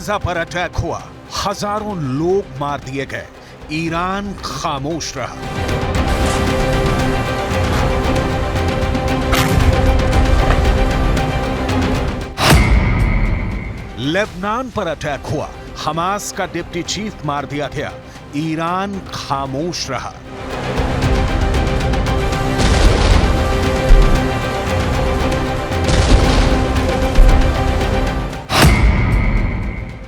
Gaza पर attack हुआ, हजारों लोग मार दिए गए, ईरान खामोश रहा। लेबनान पर अटैक हुआ, हमास का डिप्टी चीफ मार दिया गया, ईरान खामोश रहा।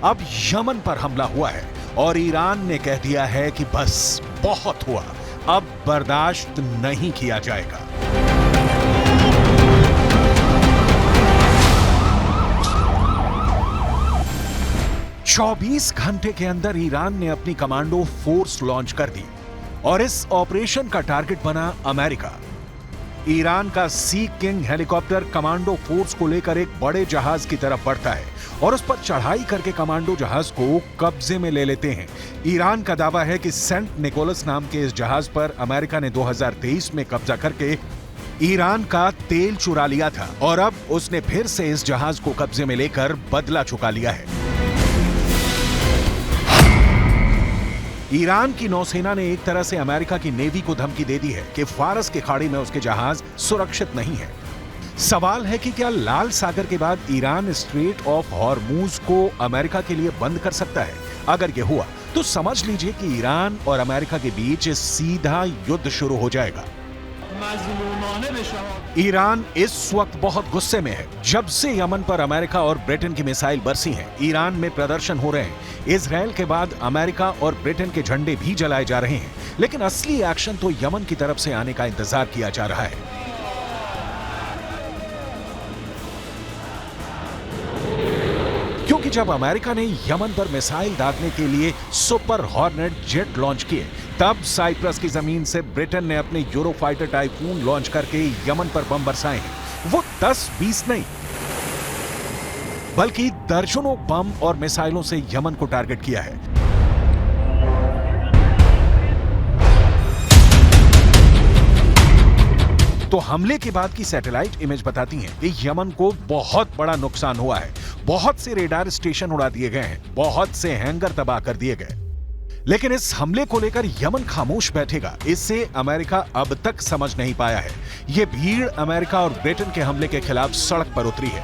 अब यमन पर हमला हुआ है और ईरान ने कह दिया है कि बस बहुत हुआ, अब बर्दाश्त नहीं किया जाएगा। चौबीस घंटे के अंदर ईरान ने अपनी कमांडो फोर्स लॉन्च कर दी और इस ऑपरेशन का टारगेट बना अमेरिका। ईरान का सी किंग हेलीकॉप्टर कमांडो फोर्स को लेकर एक बड़े जहाज की तरफ बढ़ता है और उस पर चढ़ाई करके कमांडो जहाज को कब्जे में ले लेते हैं। ईरान का दावा है कि सेंट निकोलस नाम के इस जहाज पर अमेरिका ने 2023 में कब्जा करके ईरान का तेल चुरा लिया था और अब उसने फिर से इस जहाज को कब्जे में लेकर बदला चुका लिया है। ईरान की नौसेना ने एक तरह से अमेरिका की नेवी को धमकी दे दी है कि फारस की खाड़ी में उसके जहाज सुरक्षित नहीं है। सवाल है कि क्या लाल सागर के बाद ईरान स्ट्रेट ऑफ हॉर्मूज को अमेरिका के लिए बंद कर सकता है? अगर यह हुआ तो समझ लीजिए कि ईरान और अमेरिका के बीच सीधा युद्ध शुरू हो जाएगा। ईरान इस वक्त बहुत गुस्से में है। जब से यमन पर अमेरिका और ब्रिटेन की मिसाइल बरसी हैं, ईरान में प्रदर्शन हो रहे हैं। इजराइल के बाद अमेरिका और ब्रिटेन के झंडे भी जलाए जा रहे हैं, लेकिन असली एक्शन तो यमन की तरफ से आने का इंतजार किया जा रहा है। क्योंकि जब अमेरिका ने यमन पर मिसाइल दागने के लिए सुपर हॉर्नेट जेट लॉन्च किए, तब साइप्रस की जमीन से ब्रिटेन ने अपने यूरोफाइटर टाइफून लॉन्च करके यमन पर बम बरसाए हैं। वो 10-20 नहीं, बल्कि दर्जनों बम और मिसाइलों से यमन को टारगेट किया है। तो हमले के बाद की सैटेलाइट इमेज बताती हैं कि यमन को बहुत बड़ा नुकसान हुआ है। बहुत से रेडार स्टेशन उड़ा दिए गए हैं, बहुत से हैंगर तबाह कर दिए गए। लेकिन इस हमले को लेकर यमन खामोश बैठेगा, इससे अमेरिका अब तक समझ नहीं पाया है। यह भीड़ अमेरिका और ब्रिटेन के हमले के खिलाफ सड़क पर उतरी है।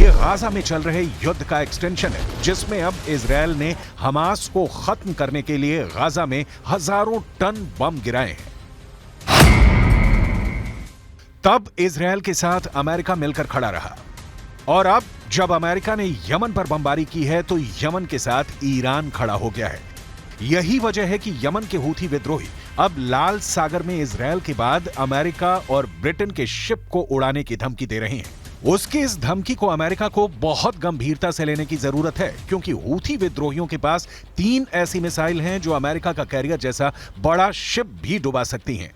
ये गाजा में चल रहे युद्ध का एक्सटेंशन है, जिसमें अब इजरायल ने हमास को खत्म करने के लिए गाजा में हजारों टन बम गिराए हैं। तब इजरायल के साथ अमेरिका मिलकर खड़ा रहा और अब जब अमेरिका ने यमन पर बमबारी की है तो यमन के साथ ईरान खड़ा हो गया है। यही वजह है कि यमन के हूथी विद्रोही अब लाल सागर में इजरायल के बाद अमेरिका और ब्रिटेन के शिप को उड़ाने की धमकी दे रहे हैं। उसकी इस धमकी को अमेरिका को बहुत गंभीरता से लेने की जरूरत है, क्योंकि हूथी विद्रोहियों के पास 3 ऐसी मिसाइल हैं जो अमेरिका का कैरियर जैसा बड़ा शिप भी डुबा सकती हैं।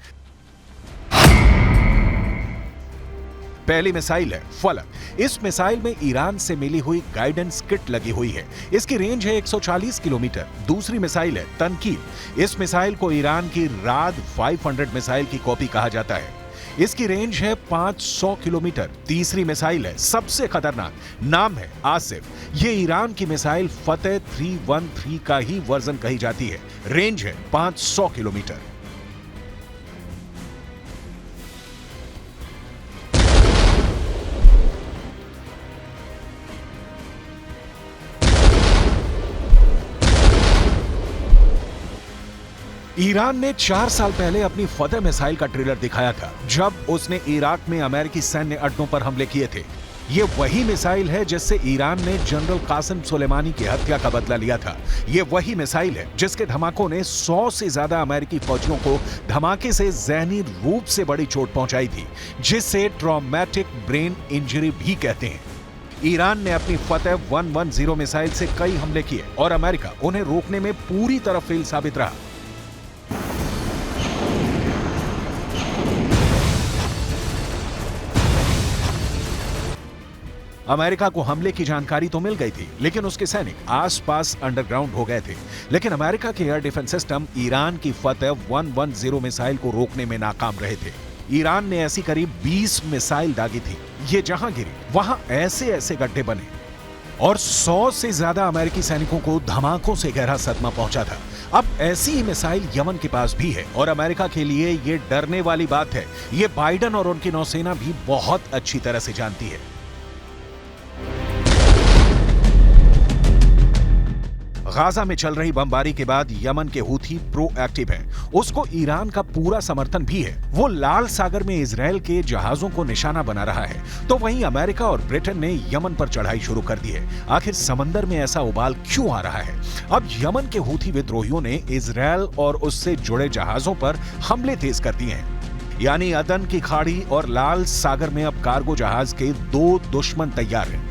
पहली मिसाइल है फलक। इस मिसाइल में ईरान से मिली हुई गाइडेंस किट लगी हुई है। इसकी रेंज है 140 किलोमीटर। दूसरी मिसाइल है तनकील। इस मिसाइल को ईरान की राद 500 मिसाइल की कॉपी कहा जाता है। इसकी रेंज है 500 किलोमीटर। तीसरी मिसाइल है सबसे खतरनाक, नाम है आसिफ। ये ईरान की मिसाइल फतेह 313 का ही वर्जन कही जाती है। रेंज है 500 किलोमीटर। ईरान ने 4 साल पहले अपनी फतेह मिसाइल का ट्रेलर दिखाया था, जब उसने इराक में अमेरिकी सैन्य अड्डों पर हमले किए थे। ये वही मिसाइल है जिससे ईरान ने जनरल कासिम सुलेमानी की हत्या का बदला लिया था। ये वही मिसाइल है जिसके धमाकों ने 100 से ज्यादा अमेरिकी फौजियों को धमाके से जहनी रूप से बड़ी चोट पहुंचाई थी, जिसे ट्रॉमेटिक ब्रेन इंजरी भी कहते हैं। ईरान ने अपनी फतेह 110 मिसाइल से कई हमले किए और अमेरिका उन्हें रोकने में पूरी तरह फेल साबित रहा। अमेरिका को हमले की जानकारी तो मिल गई थी, लेकिन उसके सैनिक आसपास अंडरग्राउंड हो गए थे। लेकिन अमेरिका के एयर डिफेंस सिस्टम ईरान की फतेह 110 मिसाइल को रोकने में नाकाम रहे थे। ईरान ने ऐसी करीब 20 मिसाइल दागी थी। ये जहां गिरी वहां ऐसे ऐसे गड्ढे बने और 100 से ज्यादा अमेरिकी सैनिकों को धमाकों से गहरा सदमा पहुंचा था। अब ऐसी ही मिसाइल यमन के पास भी है और अमेरिका के लिए ये डरने वाली बात है। ये बाइडन और उनकी नौसेना भी बहुत अच्छी तरह से जानती है। गाजा में चल रही बमबारी के बाद यमन के हूथी प्रोएक्टिव हैं। उसको ईरान का पूरा समर्थन भी है। वो लाल सागर में इजराइल के जहाजों को निशाना बना रहा है, तो वहीं अमेरिका और ब्रिटेन ने यमन पर चढ़ाई शुरू कर दी है। आखिर समंदर में ऐसा उबाल क्यों आ रहा है? अब यमन के हूथी विद्रोहियों ने इजराइल और उससे जुड़े जहाजों पर हमले तेज कर दिए हैं। यानी अदन की खाड़ी और लाल सागर में अब कार्गो जहाज के 2 दुश्मन तैयार हैं।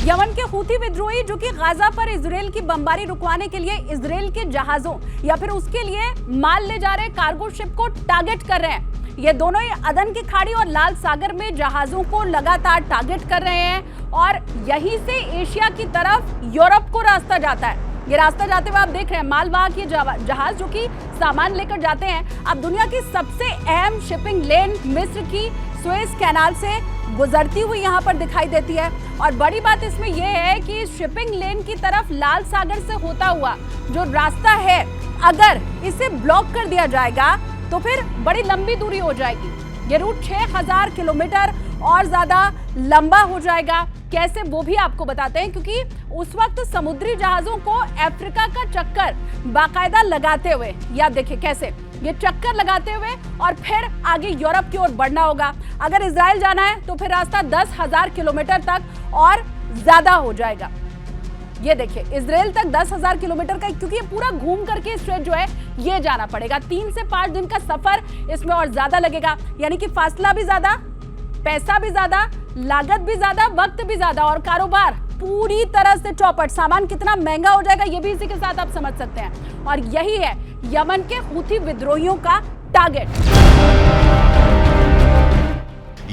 यमन के हूथी विद्रोही जो कि गाजा पर इजराइल की बमबारी रुकवाने के लिए इजराइल के जहाजों या फिर उसके लिए माल ले जा रहे कार्गो शिप को टारगेट कर रहे हैं। ये दोनों ही अदन की खाड़ी और लाल सागर में जहाजों को लगातार टारगेट कर रहे हैं और यहीं से एशिया की तरफ यूरोप को रास्ता जाता है। ये रास्ता जाते हुए आप देख रहे हैं मालवाहक ये जहाज जो कि सामान लेकर जाते हैं। अब दुनिया की सबसे अहम शिपिंग लेन मिस्र की सुएज कैनाल से गुजरती हुई यहाँ पर दिखाई देती है। और बड़ी बात इसमें यह है कि शिपिंग लेन की तरफ लाल सागर से होता हुआ जो रास्ता है, अगर इसे ब्लॉक कर दिया जाएगा तो फिर बड़ी लंबी दूरी हो जाएगी। ये रूट 6000 किलोमीटर और ज्यादा लंबा हो जाएगा। कैसे वो भी आपको बताते हैं, क्योंकि उस वक्त समुद्री जहाजों को अफ्रीका का चक्कर बाकायदा लगाते हुए, या देखिए कैसे ये चक्कर लगाते हुए और फिर आगे यूरोप की ओर बढ़ना होगा। अगर इजराइल जाना है तो फिर रास्ता 10,000 किलोमीटर तक और ज्यादा हो जाएगा। ये देखिए इजराइल तक 10,000 किलोमीटर का, क्योंकि ये पूरा घूम करके स्ट्रेट जो है ये जाना पड़ेगा। 3 से 5 दिन का सफर इसमें और ज्यादा लगेगा। यानी कि फासला भी ज्यादा, पैसा भी ज्यादा, लागत भी ज्यादा, वक्त भी ज्यादा और कारोबार पूरी तरह से चौपट। सामान कितना महंगा हो जाएगा ये भी इसी के साथ आप समझ सकते हैं। और यही है यमन के हूथी विद्रोहियों का टारगेट।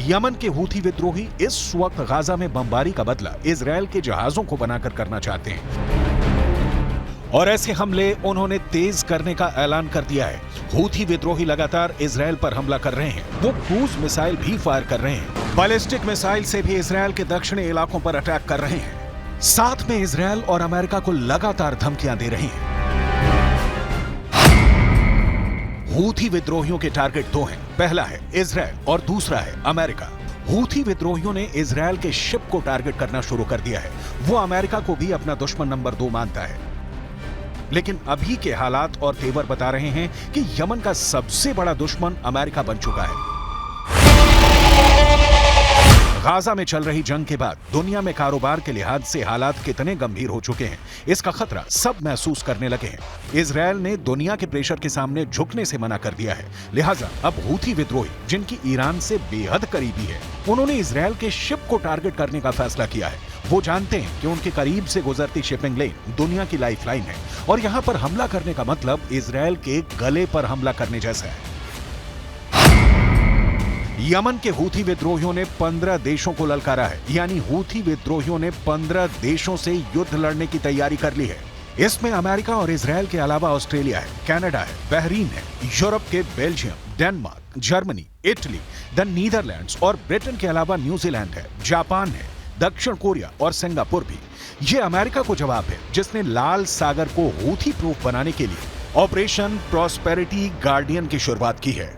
यमन के हूथी विद्रोही इस वक्त गाजा में बमबारी का बदला इजराइल के जहाजों को बनाकर करना चाहते हैं और ऐसे हमले उन्होंने तेज करने का ऐलान कर दिया है। हूथी विद्रोही लगातार इजराइल पर हमला कर रहे हैं। वो क्रूज मिसाइल भी फायर कर रहे हैं। बैलिस्टिक मिसाइल से भी इजराइल के दक्षिणी इलाकों पर अटैक कर रहे हैं। साथ में इजराइल और अमेरिका को लगातार धमकियां दे रहे हैं। हूथी विद्रोहियों के टारगेट 2 हैं। पहला है इजराइल और दूसरा है अमेरिका। हूथी विद्रोहियों ने इजराइल के शिप को टारगेट करना शुरू कर दिया है। वो अमेरिका को भी अपना दुश्मन नंबर 2 मानता है। लेकिन अभी के हालात और तेवर बता रहे हैं कि यमन का सबसे बड़ा दुश्मन अमेरिका बन चुका है। गाजा में चल रही जंग के बाद दुनिया में कारोबार के लिहाज से हालात कितने गंभीर हो चुके हैं, इसका खतरा सब महसूस करने लगे हैं। इजराइल ने दुनिया के प्रेशर के सामने झुकने से मना कर दिया है। लिहाजा अब हूथी विद्रोही, जिनकी ईरान से बेहद करीबी है, उन्होंने इजराइल के शिप को टारगेट करने का फैसला किया है। वो जानते हैं कि उनके करीब से गुजरती शिपिंग लेन दुनिया की लाइफलाइन है और यहां पर हमला करने का मतलब इजराइल के गले पर हमला करने जैसा है। यमन के हूथी विद्रोहियों ने 15 देशों को ललकारा है। यानी हूथी विद्रोहियों ने 15 देशों से युद्ध लड़ने की तैयारी कर ली है। इसमें अमेरिका और इजराइल के अलावा ऑस्ट्रेलिया है, कनाडा है, बहरीन है, यूरोप के Belgium, Denmark, Germany, Italy, the Netherlands और ब्रिटेन के अलावा न्यूजीलैंड है, जापान है, दक्षिण कोरिया और सिंगापुर भी। ये अमेरिका को जवाब है, जिसने लाल सागर को हूथी प्रूफ बनाने के लिए ऑपरेशन प्रॉस्पेरिटी गार्डियन की शुरुआत की है।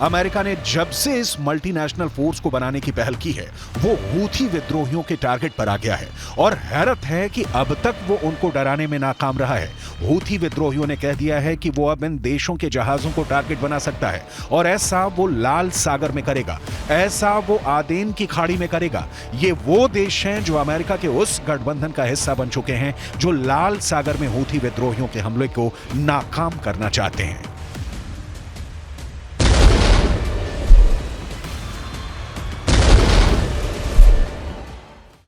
अमेरिका ने जब से इस मल्टीनेशनल फोर्स को बनाने की पहल की है वो हूथी विद्रोहियों के टारगेट पर आ गया है और हैरत है कि अब तक वो उनको डराने में नाकाम रहा है। हूथी विद्रोहियों ने कह दिया है कि वो अब इन देशों के जहाजों को टारगेट बना सकता है और ऐसा वो लाल सागर में करेगा, ऐसा वो आदेन की खाड़ी में करेगा। ये वो देश हैं जो अमेरिका के उस गठबंधन का हिस्सा बन चुके हैं जो लाल सागर में हूथी विद्रोहियों के हमले को नाकाम करना चाहते हैं।